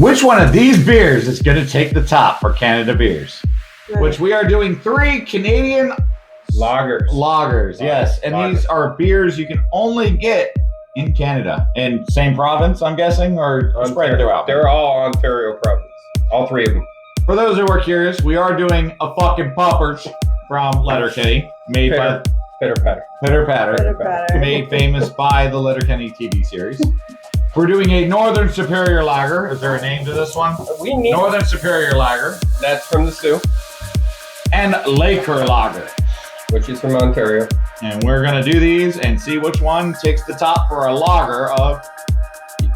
Which one of these beers is going to take the top for Canada beers? Right. Which we are doing 3 Canadian Lagers, yes. And these are beers you can only get in Canada. In same province, I'm guessing, or spread throughout? They're all Ontario province. All 3 of them. For those who are curious, we are doing a fucking Puppers from Letterkenny, made by Pitter Patter. Pitter Patter, made famous by the Letterkenny TV series. We're doing a Northern Superior Lager. Is there a name to this one? We need Northern Superior Lager. That's from the Sioux. And Laker Lager, which is from Ontario. And we're going to do these and see which one takes the top for a lager of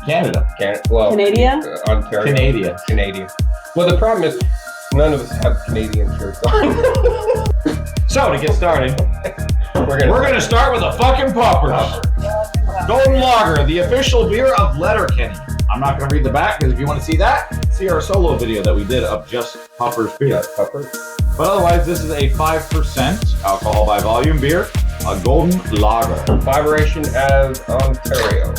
Canada. Canadian? Ontario. Canadian. Well, the problem is none of us have Canadian shirts on. So, to get started, we're going to start with a fucking Puppers. Golden Lager, the official beer of Letterkenny. I'm not going to read the back because if you want to see that, see our solo video that we did of just Puppers beer. Yes, Puppers. But otherwise, this is a 5% alcohol by volume beer, a golden lager. Collaboration as Ontario.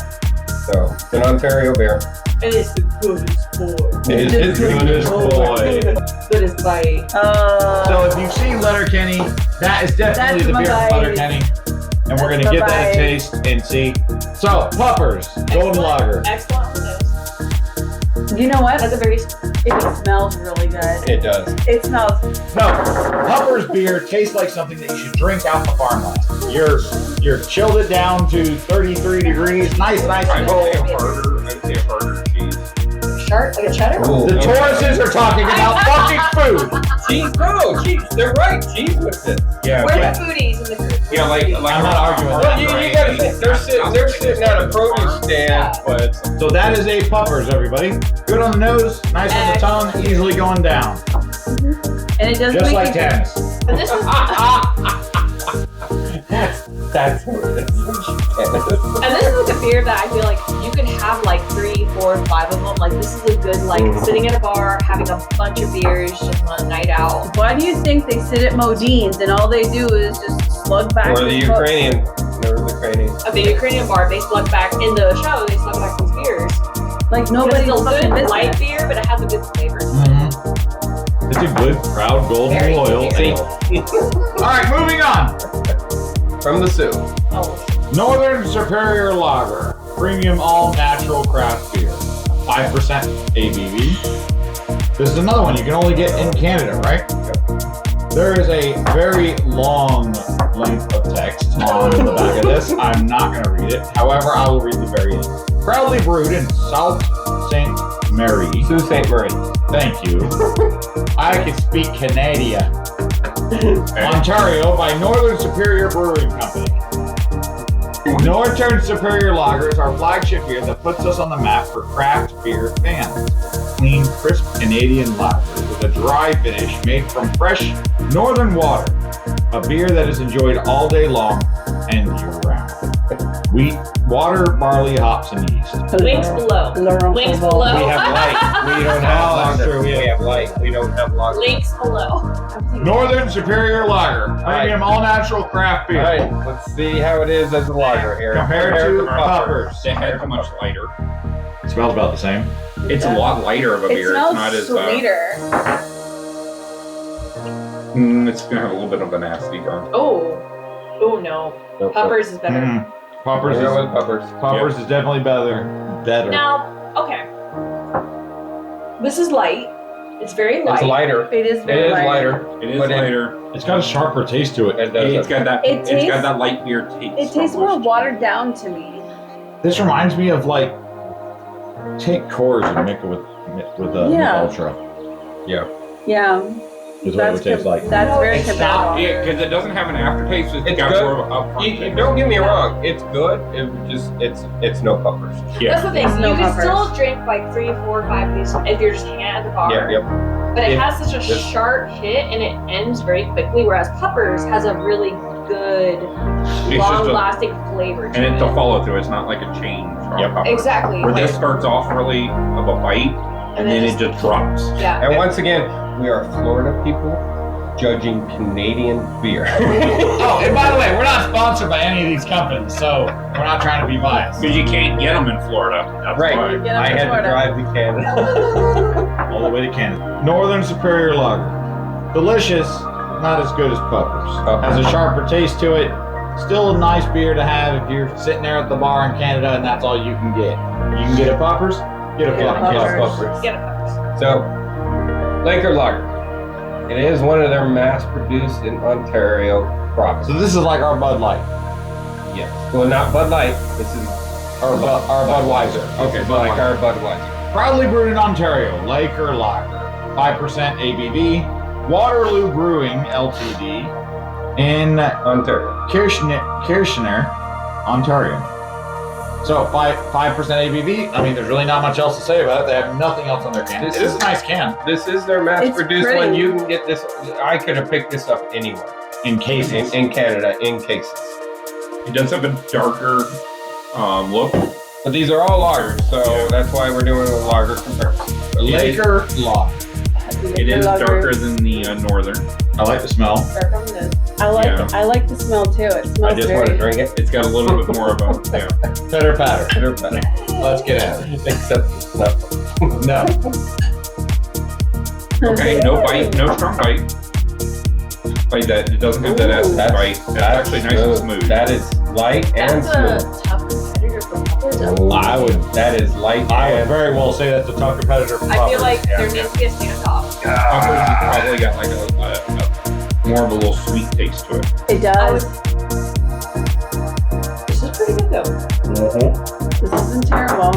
So, it's an Ontario beer. It is the goodest boy. It is the goodest boy. Goodest bite. So if you've seen Letterkenny, that is definitely the beer from Letterkenny. And we're going to give that a taste and see. So, Puppers, golden lager. Excellent for this. You know what? That's a very... It smells really good. It does. It smells. No, Puppers beer tastes like something that you should drink out the farmland. You're chilled it down to 33 degrees, nice and cold. I'd say a harder cheese. Sharp, like a cheddar? Ooh. The Tauruses are talking about fucking food. Cheese, no, cheese. They're right. Cheese with it. Yeah. We're the foodies in the group. Yeah, like I'm not arguing with well, that. you gotta think, they're sitting at a produce stand, but So that is a Puppers, everybody. Good on the nose, nice on the tongue, easily going down. And it does Just make like it tennis. And this is... that's what it is. And this is like a beer that I feel like you could have like 3, 4, 5 of them. Like this is a good like sitting at a bar, having a bunch of beers just on a night out. Why do you think they sit at Modine's and all they do is just slug back? Or the Ukrainian. There was Ukrainian. At the Ukrainian bar, they slug back in the show. They slug back these beers. Like But nobody's it's a fucking good business. light beer, but it has a good flavor. It's a good, proud, golden, Very loyal good. ale. All right, moving on. From the Sioux. Oh, Northern Superior Lager, premium all-natural craft beer, 5% ABV. This is another one you can only get in Canada, right? Yep. There is a very long length of text on the back of this. I'm not going to read it. However, I will read the very end. Proudly brewed in Sault Ste. Marie. Sault Ste. Marie. Thank you. I can speak Canadian. Ontario by Northern Superior Brewing Company. Northern Superior Lager is our flagship beer that puts us on the map for craft beer fans. Clean, crisp Canadian lager with a dry finish made from fresh northern water. A beer that is enjoyed all day long and year-round. Wheat, water, barley, hops, and yeast. links below. Links below. We have light. We don't have lager. We have light. We don't have lager. Links below. Northern Superior Lager, premium all-natural craft beer. All right, let's see how it is as a lager here. Compared to Puppers. They're much lighter. It smells about the same. It's a lot lighter of a It beer. smells It's not as sweeter. it's gonna have a little bit of a nasty tongue. Oh no. Nope. Puppers is better. Puppers We're is, going with Puppers. Puppers is definitely better. Now, okay. This is light. It's very light. It's lighter. It is It very is light. lighter. It is But lighter. It's got a sharper taste to it. It does. It's got that. It It's tastes- got that light beer taste. It tastes more almost. watered down to me. This reminds me of like, take Coors and mix it with Yeah. Ultra. Yeah. Yeah. Is what it would taste like. That's very It's not comparable. because it doesn't have an aftertaste. It's It's got good. more of a upfront taste. Don't get me wrong. It's good. It's no Puppers. That's the thing. It's no you can Puppers. still drink like 3, 4, 5 of these if you're just hanging out at the bar. Yeah. Yep. But it If- has such a if- sharp hit and it ends very quickly, whereas Puppers has a really good, just a- long-lasting flavor to And it's it. a follow through. It's not like a change. Yep. Exactly. Where Like, this starts off really of a bite, and then it just drops. yeah. And once again, we are Florida people. judging Canadian beer. Oh, and by the way, we're not sponsored by any of these companies, so we're not trying to be biased. Because you can't get them in Florida. That's Right. why. Get up I to had to Florida. drive to Canada. All the way to Canada. Northern Superior Lager. Delicious, not as good as Puppers. Has a sharper taste to it. Still a nice beer to have if you're sitting there at the bar in Canada and that's all you can get. You can get a Puppers, get a Get a fucking Puppers. Puppers. Get it. So, Laker Lager. It is one of their mass-produced in Ontario province. So this is like our Bud Light. Yes. Well, not Bud Light. This is Our Budweiser. Okay, like Budweiser. our Budweiser. Proudly brewed in Ontario, Laker Lager. 5% ABV. Waterloo Brewing Ltd. in Ontario. Kirchner, Ontario. So 5% ABV. I mean, there's really not much else to say about it. They have nothing else on their can. It is a nice can. This is their mass-produced pretty. one. You can get this. I could have picked this up anywhere In cases. in Canada in cases. It does have a darker look. But these are all lagers, so that's why we're doing a lager comparison. Laker Lager. It is darker than the northern. I like the smell. I like the smell too. It smells I just want to very. drink it. It's got a little bit more of a Better patter. Better, better. Let's get at it. Except it's not. No. Okay, no bite, no strong bite. Like that, it doesn't have that acid bite. It's actually nice and smooth. That is light and That's smooth. a tough competitor for Puppers. Oh, I would- That is light I would and very well say that's a tough competitor for I feel Puppers. like there needs to be a standoff. Puppers has probably got like a more of a little sweet taste to it. It does. This is pretty good though. This isn't terrible.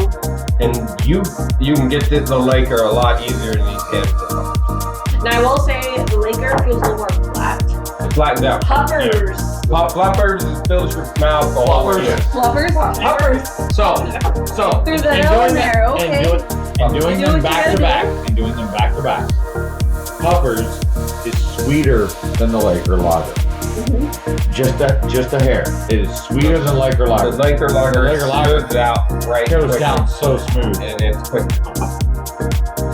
And you can get the Laker a lot easier than you can the Now I will say the Laker feels a little more flat. flatten out. Puppers. Flappers fills your mouth the whole Flappers. year. Fluffers? Puppers. So Threw the in L in doing there, that- okay. and doing Do them what you back to gotta back, and doing them back to back. Puppers is sweeter than the Laker Lager. Just a hair. It is sweeter than Laker The Lager. Laker lager Lager lager smooths out right It goes quick. down so smooth. And it's quick.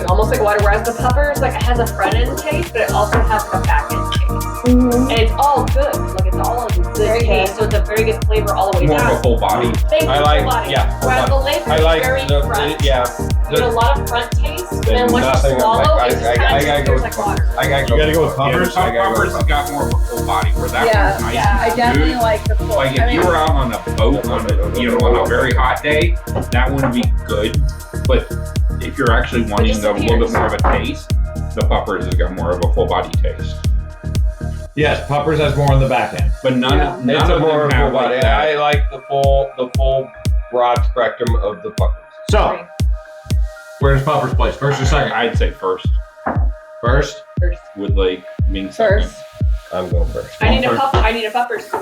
It's almost like water, whereas the Puppers, like, it has a front end taste, but it also has a back end taste. And it's all good. Like, it's all a good Very taste, so it's a very good flavor all the way More of a down. full body. Thank you, I like- full body. yeah, full Whereas the Laker I is like very front. yeah. You get a lot of front taste, and then There's once you nothing swallow, like- it just I kind of gotta go tastes with like water. I gotta You gotta go with Puppers. Yeah, Puppers has got more of a full body, where that Yeah, one's nice yeah, and I definitely smooth. like the full. Like if you were out on a boat on a very hot day, that wouldn't be good. But if you're actually wanting a little bit more of a taste, the Puppers has got more of a full body taste. Yes, Puppers has more on the back end. But none It's of a more them of have a body. like that. I like the full broad spectrum of the Puppers. So, where does Puppers place? First or second? I'd say first, First. with like being second. First. I'm going first. I need a Puppers.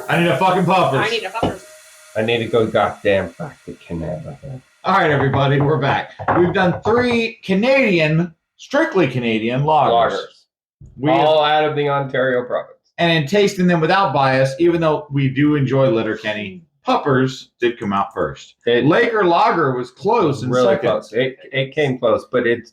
I need a fucking Puppers. I need a Puppers. I need to go goddamn back to Canada. All right, everybody, we're back. We've done 3 strictly Canadian lagers. We All out of the Ontario province. and in tasting them without bias, even though we do enjoy Letterkenny, Puppers did come out first. It Laker Lager was close in really second. close. It came close, but it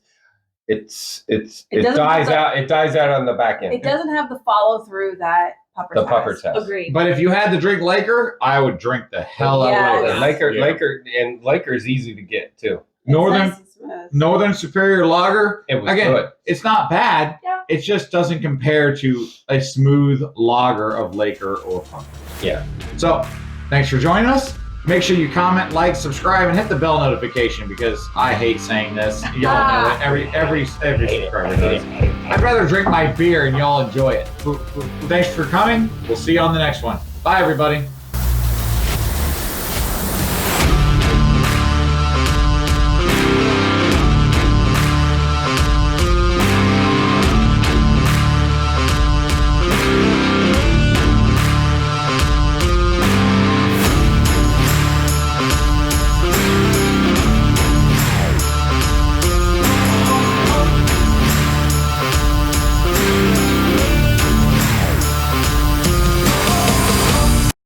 doesn't dies have the- out. It dies out on the back end. It doesn't have the follow through that Puppers The Puppers has. has. Agreed. But if you had to drink Laker, I would drink the hell out Yeah. of The Laker. Laker's easy to get too. Northern It's nice and smooth. Northern Superior Lager. It was Again, good. it's not bad. Yeah. It just doesn't compare to a smooth lager of Laker or Puppers. Yeah. So, thanks for joining us. Make sure you comment, like, subscribe, and hit the bell notification because I hate saying this. Y'all know it. Every subscriber does. I'd rather drink my beer and y'all enjoy it. Thanks for coming. We'll see you on the next one. Bye, everybody.